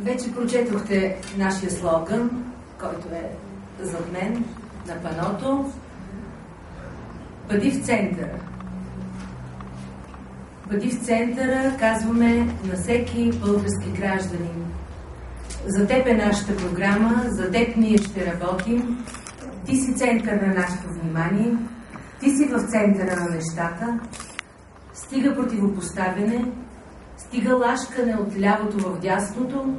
Вече прочетохте нашия слоган, който е зад мен на паното. Бъди в центъра. Бъди в центъра, казваме на всеки български гражданин. За теб е нашата програма, за теб ние ще работим. Ти си център на нашето внимание, ти си в центъра на нещата. Стига противопоставяне, стига лашкане от лявото в дясното.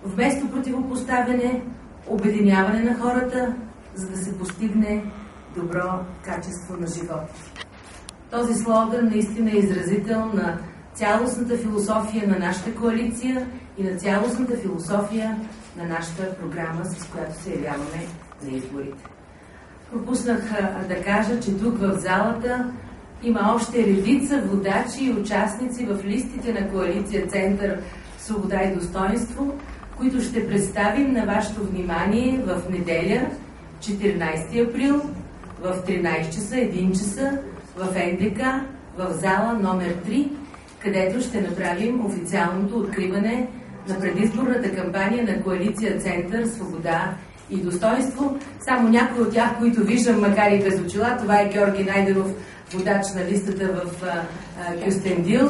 Вместо противопоставяне, обединяване на хората, за да се постигне добро качество на живота. Този слоган наистина е изразител на цялостната философия на нашата коалиция и на цялостната философия на нашата програма, с която се явяваме на изборите. Пропуснах да кажа, че тук в залата има още редица водачи и участници в листите на коалиция Център Свобода и Достойнство, които ще представим на вашето внимание в неделя, 14 април, в 13 часа, 1 часа, в НДК, в зала номер 3, където ще направим официалното откриване на предизборната кампания на коалиция Център Свобода и Достойнство. Само някои от тях, които виждам, макар и без очила, това е Георги Найденов, водач на листата в Кюстендил.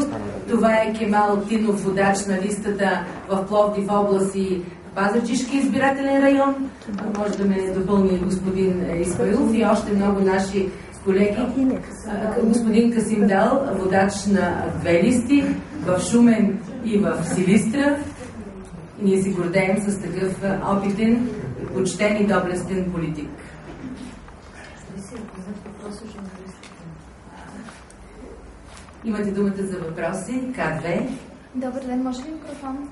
Това е Кемал Тинов, водач на листата в Пловдив област и Пазарджишки избирателен район. Може да ме допълни господин Исмаилов и още много наши колеги. Господин Касим Дал, водач на две листи в Шумен и в Силистра. Ние се гордеем с такъв опитен, почтен и доблестен политик. Имате думата за въпроси. К2. Добър ден, може ли микрофон?